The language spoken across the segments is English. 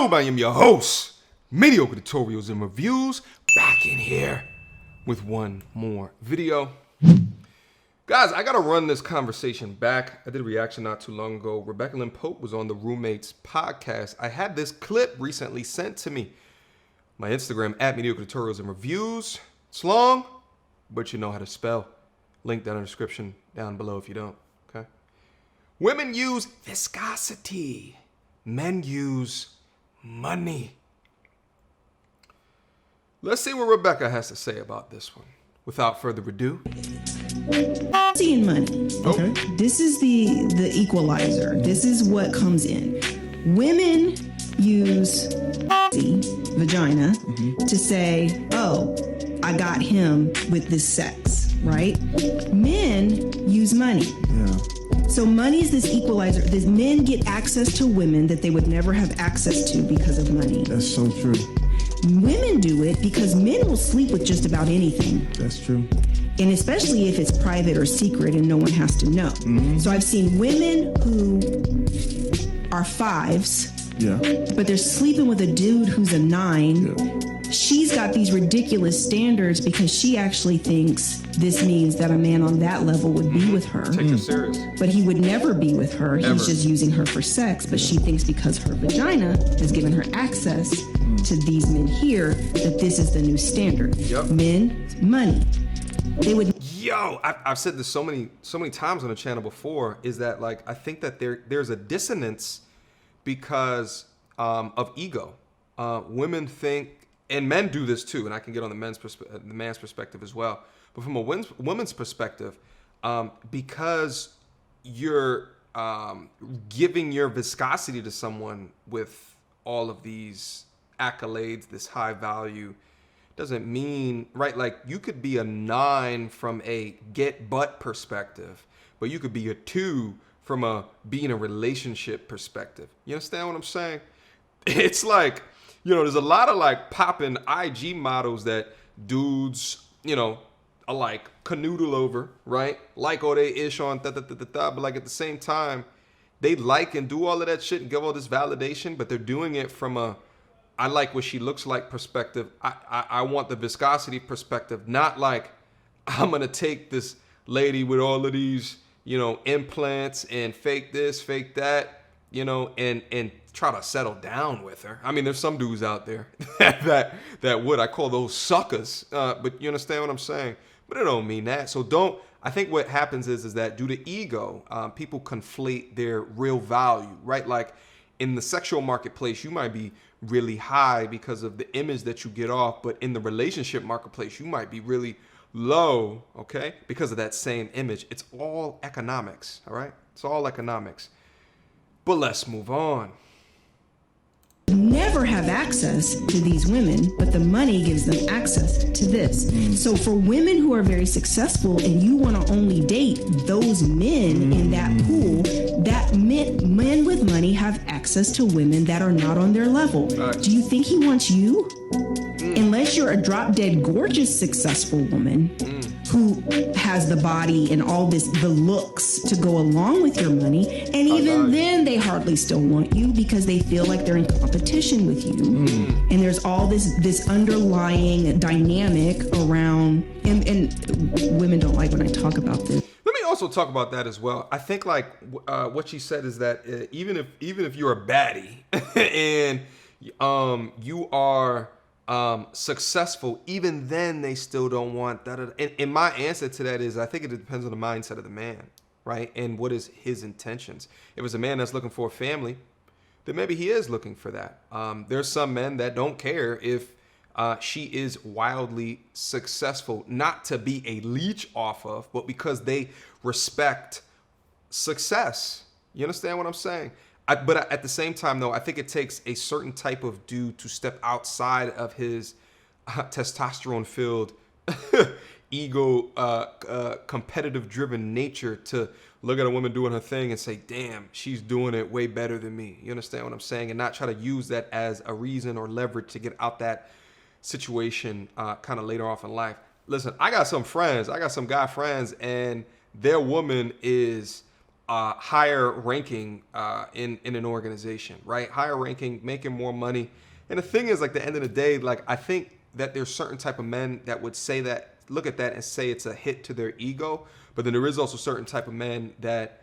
YouTube. I am your host, Mediocre Tutorials and Reviews, back in here with one more video. Guys, I gotta run this conversation back. I did a reaction not too long ago. Rebecca Lynn Pope was on the Roommates podcast. I had this clip recently sent to me. My Instagram, at Mediocre Tutorials and Reviews. It's long, but you know how to spell. Link down in the description down below if you don't, okay? Women use viscosity. Men use money. Let's see what Rebecca has to say about this one. Without further ado. Seeing money. Okay. This is the equalizer. This is what comes in. Women use vagina to say, oh, I got him with this sex, right? Men use money. Yeah. So money is this equalizer. These men get access to women that they would never have access to because of money. That's so true. Women do it because men will sleep with just about anything. That's true. And especially if it's private or secret and no one has to know. Mm-hmm. So I've seen women who are fives, but they're sleeping with a dude who's a 9. Yeah. She's got these ridiculous standards because she actually thinks this means that a man on that level would be with her. Take her serious. But he would never be with her. Ever. He's just using her for sex. But she thinks because her vagina has given her access to these men here, that this is the new standard. Yep. Men, money. They would. Yo, I've said this so many times on the channel before, is that like I think that there's a dissonance because of ego. Women think, and men do this too, and I can get on the man's perspective as well. But from a woman's perspective, because you're giving your viscosity to someone with all of these accolades, this high value, doesn't mean, right? Like you could be a 9 from a get butt perspective, but you could be a 2 from a being a relationship perspective. You understand what I'm saying? It's like, you know, there's a lot of like popping IG models that dudes, you know, are like canoodle over, right? Like all they ish on but like at the same time, they like and do all of that shit and give all this validation, but they're doing it from a I like what she looks like perspective. I want the viscosity perspective, not like I'm gonna take this lady with all of these, you know, implants and fake this, fake that, you know, and try to settle down with her. I mean, there's some dudes out there that would. I call those suckers. But you understand what I'm saying? But it don't mean that. So don't. I think what happens is that due to ego, people conflate their real value, right? Like in the sexual marketplace, you might be really high because of the image that you get off, but in the relationship marketplace, you might be really low, okay? Because of that same image. It's all economics, all right? It's all economics. But let's move on. Never have access to these women, but the money gives them access to this. So for women who are very successful and you want to only date those men in that pool, that men with money have access to women that are not on their level. Do you think he wants you? Unless you're a drop dead gorgeous successful woman who has the body and all this, the looks to go along with your money, and even then they hardly still want you because they feel like they're in competition with you. And there's all this underlying dynamic around, and women don't like when I talk about this. Let me also talk about that as well. I think like what she said is that even if you're a baddie and you are successful, even then they still don't want that. And my answer to that is I think it depends on the mindset of the man, right? And what is his intentions. If it's a man that's looking for a family, then maybe he is looking for that. There's some men that don't care if she is wildly successful, not to be a leech off of, but because they respect success. You understand what I'm saying? But at the same time, though, I think it takes a certain type of dude to step outside of his testosterone-filled, ego, competitive-driven nature to look at a woman doing her thing and say, damn, she's doing it way better than me. You understand what I'm saying? And not try to use that as a reason or leverage to get out that situation kind of later off in life. Listen, I got some friends. I got some guy friends, and their woman is higher ranking in an organization, right? Higher ranking, making more money. And the thing is, like, at the end of the day, like, I think that there's certain type of men that would say that, look at that and say it's a hit to their ego. But then there is also certain type of men that,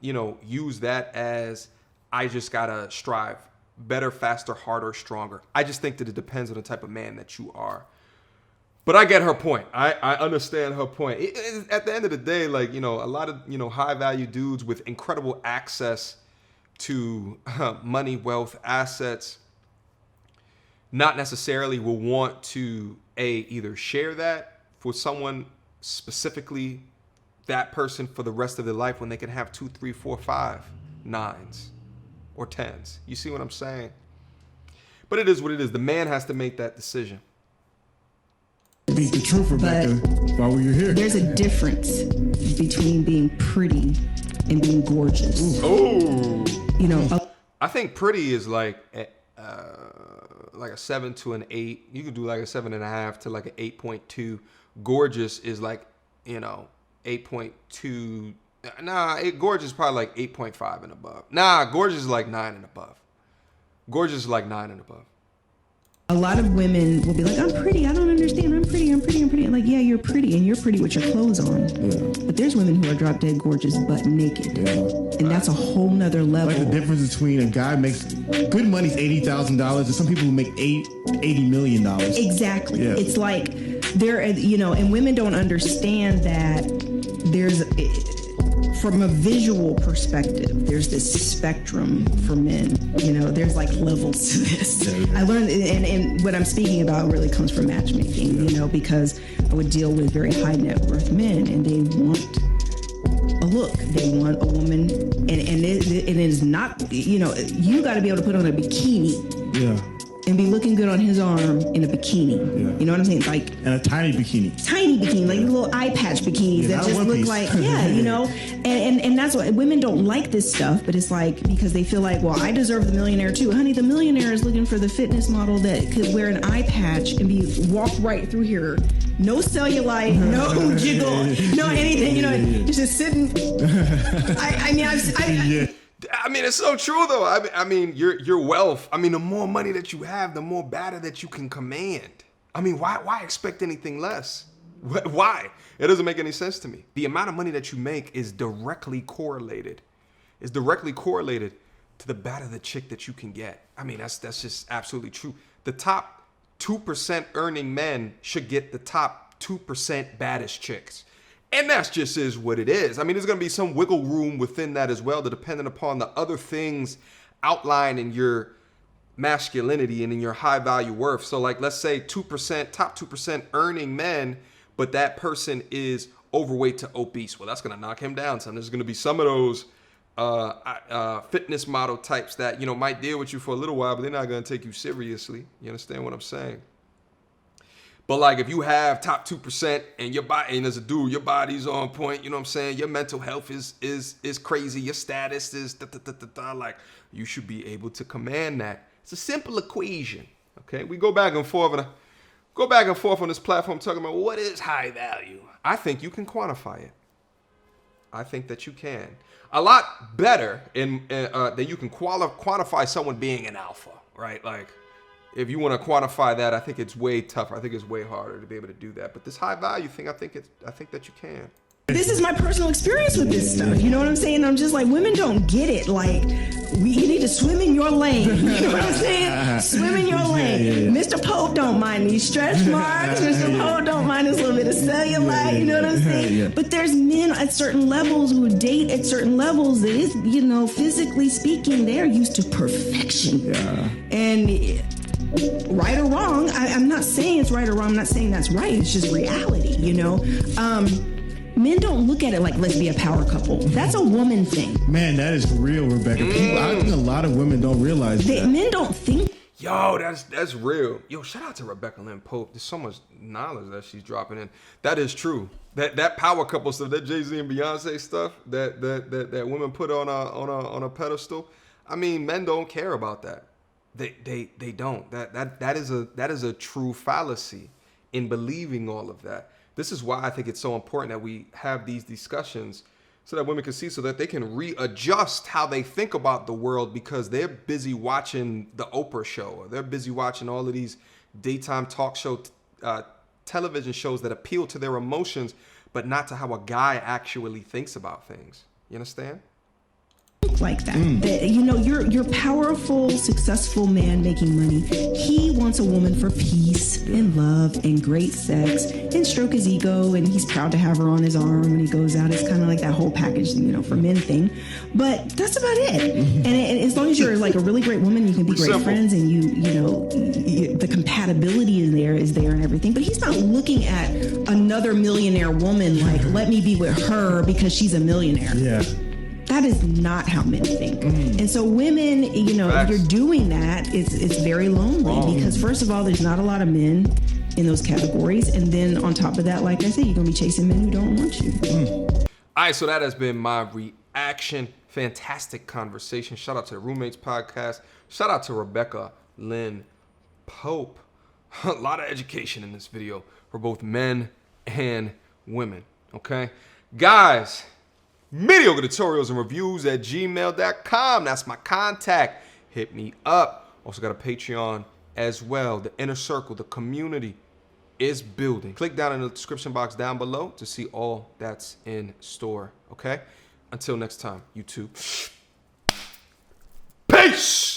use that as, I just gotta strive better, faster, harder, stronger. I just think that it depends on the type of man that you are. But I get her point. I understand her point. At the end of the day, like, a lot of, high value dudes with incredible access to money, wealth, assets, not necessarily will want to either share that for someone specifically, that person for the rest of their life, when they can have 2, 3, 4, 5 9s or 10s. You see what I'm saying? But it is what it is. The man has to make that decision. Speak the truth, Rebecca, while we were here. There's a difference between being pretty and being gorgeous. Oh, A I think pretty is like a 7 to an 8. You could do like a 7.5 to like an 8.2. Gorgeous is like 8.2. Gorgeous is probably like 8.5 and above. Gorgeous is like 9 and above. Gorgeous is like 9 and above. A lot of women will be like, I'm pretty. I don't understand. I'm pretty. I'm pretty. I'm pretty. Like, yeah, you're pretty, and you're pretty with your clothes on. Yeah. But there's women who are drop dead gorgeous but naked. Yeah. And that's a whole nother level. Like the difference between a guy makes good money's $80,000 and some people who make $80 million. Exactly. Yeah. It's like and women don't understand that there's, from a visual perspective, there's this spectrum for men. There's like levels to this. Yeah. I learned, and what I'm speaking about really comes from matchmaking, because I would deal with very high net worth men, and they want a look. They want a woman, and it is not, you got to be able to put on a bikini. Yeah. And be looking good on his arm in a bikini. Yeah. You know what I'm saying? Like, and a tiny bikini, like little eye patch bikinis that just look like, and that's why women don't like this stuff. But it's like, because they feel like, well, I deserve the millionaire too, honey. The millionaire is looking for the fitness model that could wear an eye patch and walk right through here, no cellulite, no jiggle, no anything. Just sitting. I mean, it's so true, though. I mean, your wealth. I mean, the more money that you have, the more batter that you can command. I mean, why expect anything less? Why? It doesn't make any sense to me. The amount of money that you make is directly correlated. to the batter the chick that you can get. I mean, that's just absolutely true. The top 2% earning men should get the top 2% baddest chicks. And that's just is what it is. I mean, there's going to be some wiggle room within that as well, depending upon the other things outlined in your masculinity and in your high value worth. So like, let's say top 2% earning men, but that person is overweight to obese. Well, that's going to knock him down. So there's going to be some of those fitness model types that, might deal with you for a little while, but they're not going to take you seriously. You understand what I'm saying? But like, if you have top 2% and your body, and as a dude, your body's on point, you know what I'm saying? Your mental health is crazy. Your status is like, you should be able to command that. It's a simple equation. Okay. We go back and forth on this platform talking about what is high value. I think you can quantify it. I think that you can. A lot better that you can quantify someone being an alpha, right? Like, if you want to quantify that, I think it's way tougher. I think it's way harder to be able to do that. But this high value thing, I think that you can. This is my personal experience with this stuff. You know what I'm saying? I'm just like, women don't get it. Like, you need to swim in your lane. You know what I'm saying? Swim in your lane. Yeah. Mr. Pope don't mind these stretch marks. Mr. Pope don't mind this little bit of cellulite. You know what I'm saying? Yeah. But there's men at certain levels who date at certain levels that is, physically speaking, they're used to perfection. Yeah. And right or wrong, I'm not saying it's right or wrong. I'm not saying that's right. It's just reality, Men don't look at it like, let's be a power couple. That's a woman thing. Man, that is real, Rebecca. I think a lot of women don't realize that. Men don't think. Yo, that's real. Yo, shout out to Rebecca Lynn Pope. There's so much knowledge that she's dropping in. That is true. That power couple stuff, that Jay-Z and Beyonce stuff, that women put on a pedestal. I mean, men don't care about that. They don't. That is a true fallacy in believing all of that. This is why I think it's so important that we have these discussions, so that women can see, so that they can readjust how they think about the world, because they're busy watching the Oprah show, or they're busy watching all of these daytime talk show television shows that appeal to their emotions, but not to how a guy actually thinks about things. You understand? Like that. That, you know, you're powerful, successful man making money. He wants a woman for peace and love and great sex and stroke his ego, and he's proud to have her on his arm when he goes out. It's kind of like that whole package, you know, for men thing. But that's about it. And as long as you're like a really great woman, you can be great friends, and you know, the compatibility is there and everything. But he's not looking at another millionaire woman like, let me be with her because she's a millionaire. Yeah. That is not how men think. And so women, you know, if you're doing that, it's very lonely, because first of all, there's not a lot of men in those categories. And then on top of that, like I said, you're going to be chasing men who don't want you. All right, so that has been my reaction. Fantastic conversation. Shout out to the Roommates podcast. Shout out to Rebecca Lynn Pope. A lot of education in this video for both men and women, okay? Guys, Mediocre tutorials and reviews at gmail.com. That's my contact. Hit me up. Also got a Patreon as well. The inner circle, the community is building. Click down in the description box down below to see all that's in store. Okay? Until next time, you two. Peace!